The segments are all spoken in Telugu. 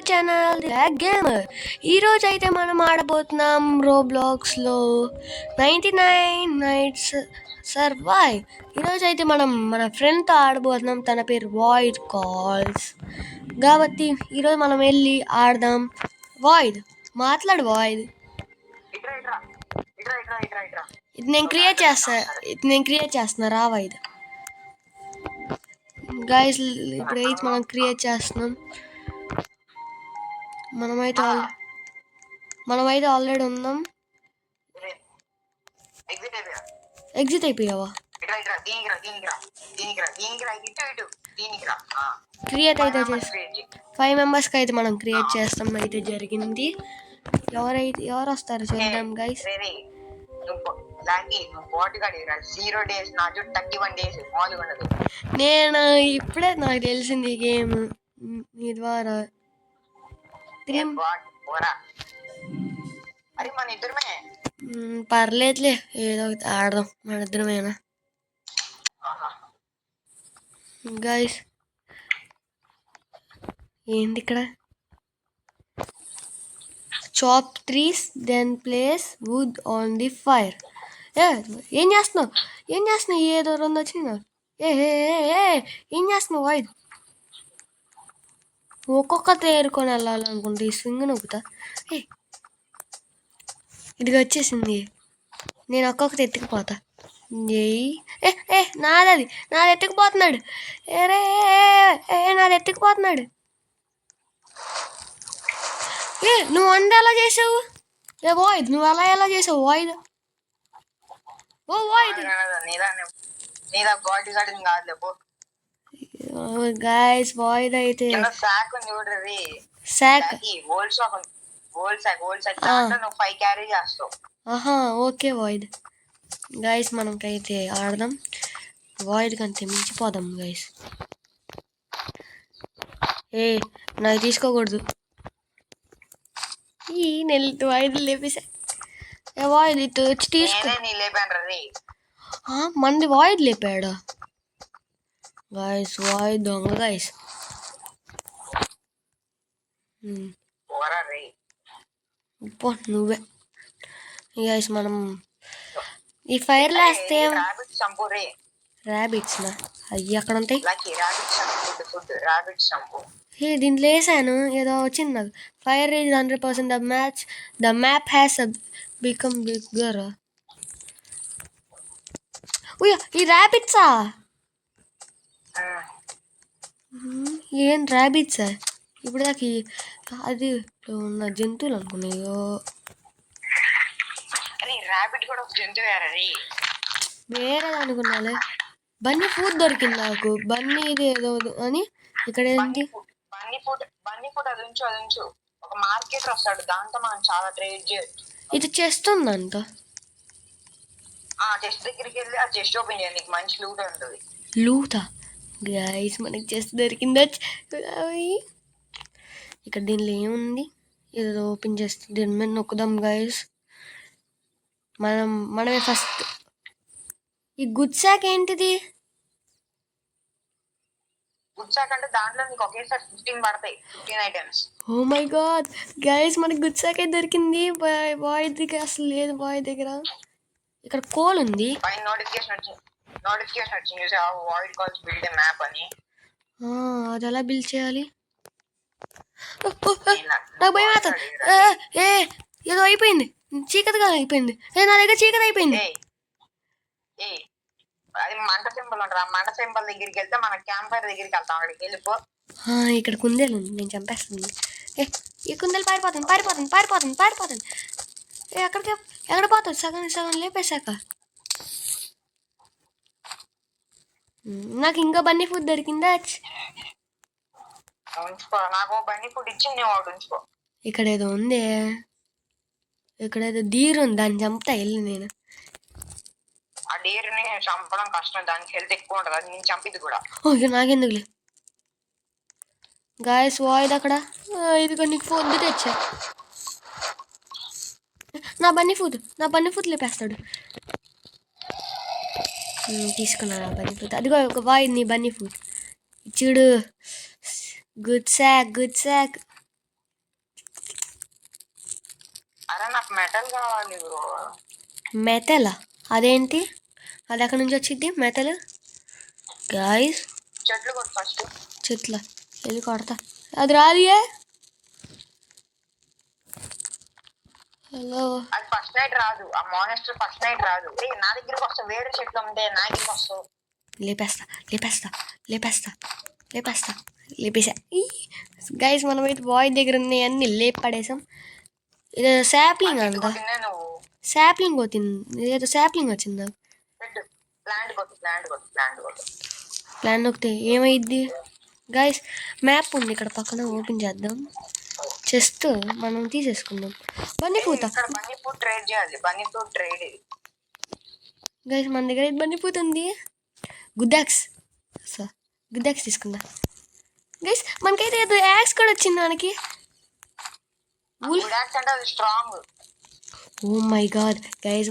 Channel gamer. ఈరోజు అయితే మనం ఆడబోతున్నాం రోబ్లాక్స్లో 99 నైట్స్ సర్వైవ్. ఈరోజు అయితే మనం మన ఫ్రెండ్తో ఆడబోతున్నాం. తన పేరు వాయిడ్ కాల్స్. కాబట్టి ఈరోజు మనం వెళ్ళి ఆడదాం. వాయిడ్ మాట్లాడు. వాయిడ్ ఇది నేను క్రియేట్ చేస్తున్నా రా వాయిడ్. గైస్ ఇప్పుడైతే మనం క్రియేట్ చేస్తున్నాం. మనమైతే ఆల్రెడీ ఉన్నాం. ఎగ్జిట్ అయిపోయావా? క్రియేట్ అయితే చేసి 5 మెంబర్స్కి అయితే మనం క్రియేట్ చేస్తాం. అయితే జరిగింది. ఎవరు వస్తారు చూద్దాం గైస్. నేను ఇప్పుడే నాకు తెలిసింది ఈ గేమ్ మీ ద్వారా. పర్లేదులే, ఏదో ఒకటి ఆడదాం మన ఇద్దరమేనా. గైస్ ఏంటి ఇక్కడ? Chop trees then place wood on the fire. ఏం చేస్తున్నావు? ఏదో రెండు వచ్చింది. ఏం చేస్తున్నావు వాయిడ్? ఒక్కొక్కరితో ఏరుకొని వెళ్ళాలనుకుంటే ఈ స్వింగ్ నొక్కుతా. ఇదిగా వచ్చేసింది. నేను ఒక్కొక్కటి ఎత్తుకుపోతా. నాది ఎత్తుకుపోతున్నాడు. నాది ఎత్తుకుపోతున్నాడు. నువ్వు వంద ఎలా చేసావు? వాయిడ్ నువ్వు ఎలా చేసావు వాయిడ్? వాయిడ్ గైస్ వాయిడ్ అయితే ఓకే వాయిడ్. గైస్ మనకైతే ఆడదాం. వాయిడ్ కంటే మించిపోదాం గైస్. నాకు తీసుకోకూడదు. నేను వాయిడ్ లేపేసా. వాయిడ్ ఇటు వచ్చి తీసుకో. మంది వాయిడ్ లేపాడా? గైస్ వాయిడ్ దొంగ గైస్. నువ్వే గైస్. మనం ఈ ఫైర్ వేస్తే ర్యాబిట్స్ అయ్యి అక్కడ ఉంటాయి. దీంట్లో వేసాను ఏదో వచ్చింది నాకు. Fire is 100%. The map has become bigger. ఈ ర్యాబిట్సా? ఏం ర్యాబిట్సా? ఇప్పుడు దాకా అది ఉన్న జంతువులు అనుకున్నాయో. వేరే అనుకున్నాలే. బన్నీ ఫుడ్ దొరికింది నాకు. బన్నీ ఇది ఏదో అని. ఇక్కడ ఏంటి? ఇది చేస్తుందంట. లూటా గైస్ మనకి చెస్ట్ దొరికిందా? ఇక్కడ దీనిలో ఏముంది? ఏదో ఓపెన్ చేస్తే దీని మీద నొక్కుదాం గైస్. మనమే ఫస్ట్. ఈ గుడ్ శాక్ ఏంటిది? ఓ మై గాడ్ గైస్ మనకి గుడ్ శాక్ అయితే దొరికింది. బాయ్ దగ్గర అసలు లేదు. బాయ్ దగ్గర ఇక్కడ కోల్ ఉంది. అది ఎలా బిల్డ్ చేయాలి? నాకు భయం అవుతుంది. ఏదో అయిపోయింది. చీకటిగా అయిపోయింది. నా దగ్గర చీకటి అయిపోయింది. ఇక్కడ కుందేలు ఉంది. నేను చంపేస్తాను. ఈ కుందేలు పారిపోతాను. ఎక్కడ పోతుంది? సగం లేపేశాక నాకు ఇంకా బన్నీ ఫుడ్ దొరికిందా? ఇక్కడ ఏదో ఉంది. ఇక్కడ ఏదో డీర్ ఉంది. దాన్ని చంపుతా వెళ్ళి నేను. నాకెందుకులే గాయస్. వాయిడ్ అక్కడ. ఇదిగో నీకు ఫుడ్ తెచ్చా. నా బన్నీ ఫుడ్ లేపేస్తాడు. తీసుకున్నా నా బన్నీ ఫుడ్. అదిగో ఒక వాయిడ్ నీ బన్నీ ఫుడ్ చూడు. Good sack. అరే నాకు మెటల్ కావాలి బ్రో. మెటల్ అదేంటి? అది ఎక్కడి నుంచి వచ్చింది మెటల్? గాయస్ చెట్లు కొట్టు ఫస్ట్. చెట్ల వెళ్ళి కొడతా. అది రాదియే. హలో, అది ఫస్ట్ నైట్ రాదు. ఆ మానెస్టర్ ఫస్ట్ నైట్ రాదు. నా దగ్గరకు వస్తావు. వేరే చెట్లు ఉంటే నా దగ్గరకు వస్తావు. లేపేస్తా లేపేస్తా లేపేస్తా లేపేస్తా లేపేసా. గైస్ మనమైతే బాయ్ దగ్గర ఉన్నాయి అన్ని లేపి పడేసాం. ఇది శాప్లింగ్ అంట. నువ్వు శాప్లింగ్ వచ్చింది, ఏదో శాప్లింగ్ వచ్చింది నాకు. ప్లాంట్ కొట్టు, ప్లాంట్ కొట్టు, ప్లాంట్ కొట్టు. ప్లాన్ నొక్కితే ఏమైద్ది? గైస్ మ్యాప్ ఉంది ఇక్కడ పక్కన, ఓపెన్ చేద్దాం. చెస్ట్ మనం తీసేసుకుందాం. బందిపూత బందిపూత ట్రేడ్ చేయాలి. బందిపూత ట్రేడ్. గైస్ మన దగ్గర బందిపూత ఉంది. గుద్దాక్స్ సార్, గుద్దాక్స్ తీసుకుందా. గైస్ మనకైతే ఏదో యాక్స్ కూడా వచ్చింది మనకి. Strong. Oh my god guys,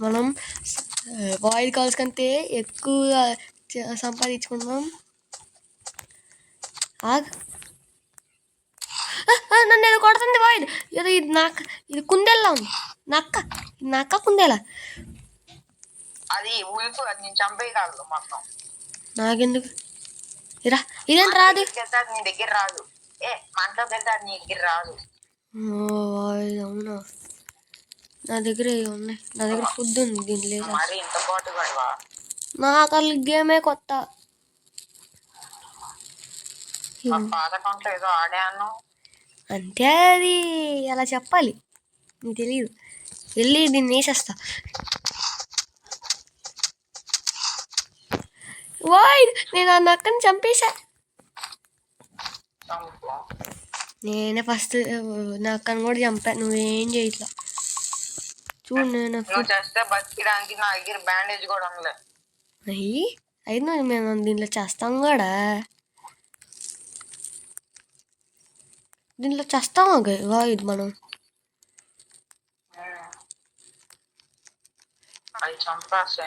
మనం వాయిల్ కాల్స్ కంటే ఎక్కువ సంపాదించుకుందాం. నన్ను ఏదో కొడుతుంది వాయిల్. ఏదో ఇది ఇది కుందేలా ఉంది. నక్క కుందేలా. అది ఉల్ఫ్. అది నేను చంపేయగలను మొత్తం. నాకెందుకు ఇరా, ఇదేం రాదు. నీ దగ్గర రాదు. మనతో వెళ్తే అది నీ దగ్గర రాదు. అవునా, నా దగ్గర ఉన్నాయి. నా దగ్గర ఫుడ్ ఉంది. దీని లేదు. మరి ఇంత పాటు పడవా? నాకు అసలు గేమే కొత్త. పాత అకౌంట్లో ఏదో ఆడాను అంటే అది అలా చెప్పాలి, నీకు తెలియదు. వెళ్ళి దీన్ని వేసేస్తా. వాయ్, నేను ఆ నక్కని చంపేశా. నేనే ఫస్ట్ నక్కని కూడా చంపా. నువ్వేం చేయట్లా చూడు. నేను చేస్తే బతికడానికి నా దగ్గర బ్యాండేజ్ కూడా ఉండలే. అయితే మేము దీంట్లో చేస్తాం కూడా. దీంట్లో చేస్తామా ఇది మనం? అది చంపేస్తా.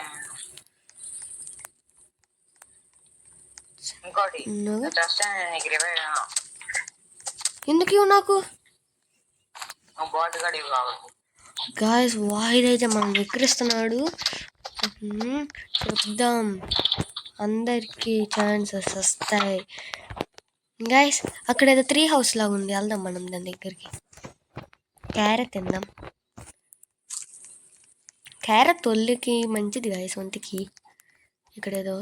ఇంకోటి ఎందుకు ఇవ్వు నాకు? బాడీ గార్డ్ కావాలి. గాయస్ వాయిడ్ అయితే మనం ఎక్కిరిస్తున్నాడు. చెప్దాం, అందరికీ ఛాన్సెస్ వస్తాయి. గాయస్ అక్కడ ఏదో 3 హౌస్ లాగా ఉంది, వెళ్దాం మనం దాని దగ్గరికి. క్యారెట్ తిందాం. క్యారెట్ ఒళ్ళుకి మంచిది గాయస్, ఒంటికి. ఇక్కడ ఏదో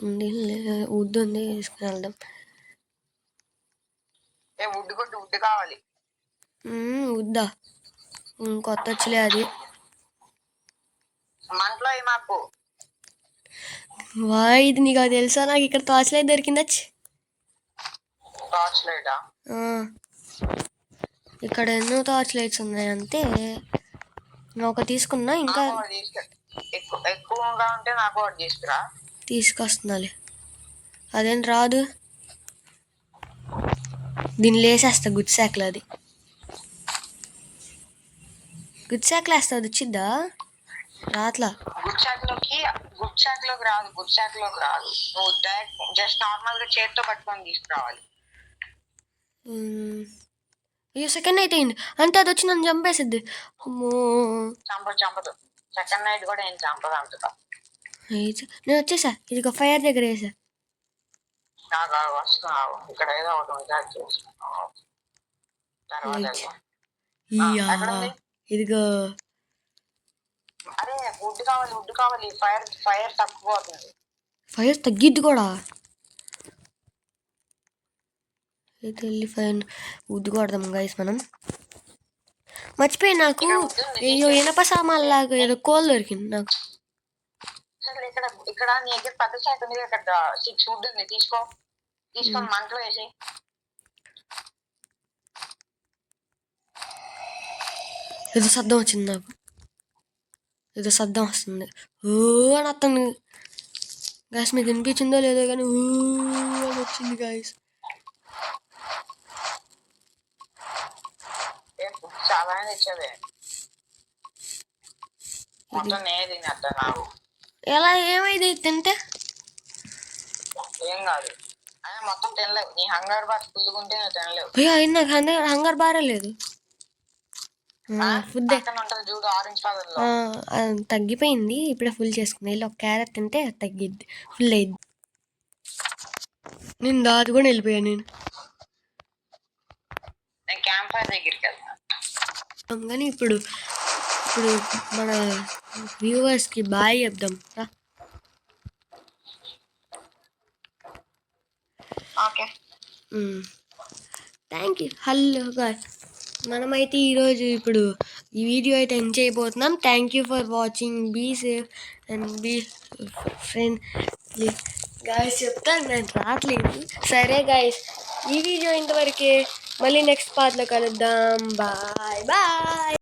ఉంది, వుడ్ ఉంది, తీసుకుని వెళ్దాం. వుడ్ కావాలి. వద్దా, కొత్త వచ్చలే అది. ఇది నీకు అది తెలుసా? నాకు ఇక్కడ టార్చ్ లైట్ దొరికిందా? ఇక్కడ ఎన్నో టార్చ్ లైట్స్ ఉన్నాయి అంతే. నేను ఒక తీసుకున్నా, ఇంకా తీసుకొస్తున్నాలే. అదేం రాదు, దీన్ని లేసేస్తా. గుడ్ శాఖలో అది గుడ్ శాఖలో వేస్తా. అది వచ్చిద్దా? రాట్లా. గుడ్ శాఖలోకి రాదు. నువ్వు జస్ట్ నార్మల్ గా చేతితో పట్టుకొని తీసుకురావాలి. అయ్యో, సెకండ్ నైట్ అయింది అంటే అది వచ్చి నన్ను చంపేసిద్ది. అమ్మో, చంపదు. సెకండ్ నైట్ కూడా ఏం చంపదు అంటదా. నేను వచ్చేసా, ఇది ఒక ఫైర్ దగ్గర వేసా. వస్తున్నావు ఇక్కడ ఏదో ఒకటి ఇదిగో. అరే వుడ్ కావాలి. ఫైర్ తక్కువ అవుతుంది. ఫైర్ తగ్గిద్ది కూడా. అయితే వెళ్ళి ఫైర్ వుడ్ కొడదాం గైస్ మనం. మర్చిపోయి నాకు అయ్యో ఇనప సామాన్లాగా ఏదో కోల్ దొరికింది నాకు. ఇక్కడ నీ దగ్గర పెద్ద శాఖ ఉంది, ఇక్కడ 6 వుడ్ ఉంది. తీసుకొని మంటలో వేసి. ఏదో శబ్దం వచ్చింది నాకు, ఏదో శబ్దం వస్తుంది. ఓ అని వస్తుంది గాయస్. మీకు వినిపించిందో లేదో కానీ ఓ అని వచ్చింది గాయస్. చాలా ఇచ్చేది ఎలా ఏమైంది తింటే? ఏం కాదు, మొత్తం తినలేవు. నీ హంగర్ బార్ ఫుల్గా ఉంటే తినలేవు. అయ్యో నాకు హంగర్ బారే లేదు. ఫుడ్ పక్కన ఉంటుంది చూడు ఆరెంజ్ కలర్ లో. తగ్గిపోయింది. ఇప్పుడే ఫుల్ చేసుకుని వెళ్ళి ఒక క్యారెట్ తింటే తగ్గిద్ది, ఫుల్ అయింది. నేను దాటుకొని వెళ్ళిపోయాను నేను. నేను క్యాంప్ ఫైర్ దగ్గరికి వెళ్తాను. కానీ ఇప్పుడు మన వ్యూవర్స్కి బాయ్ చెప్దాం. Okay, thank you. Hello guys, మనమైతే ఈరోజు ఇప్పుడు ఈ వీడియో అయితే ఎండ్ చేయబోతున్నాం. Thank you for watching. Be safe and be friend guys. చెప్తాను, నేను రావట్లేదు. సరే గాయస్, ఈ వీడియో ఇంతవరకే. మళ్ళీ నెక్స్ట్ పార్ట్లో కలుద్దాం. Bye bye.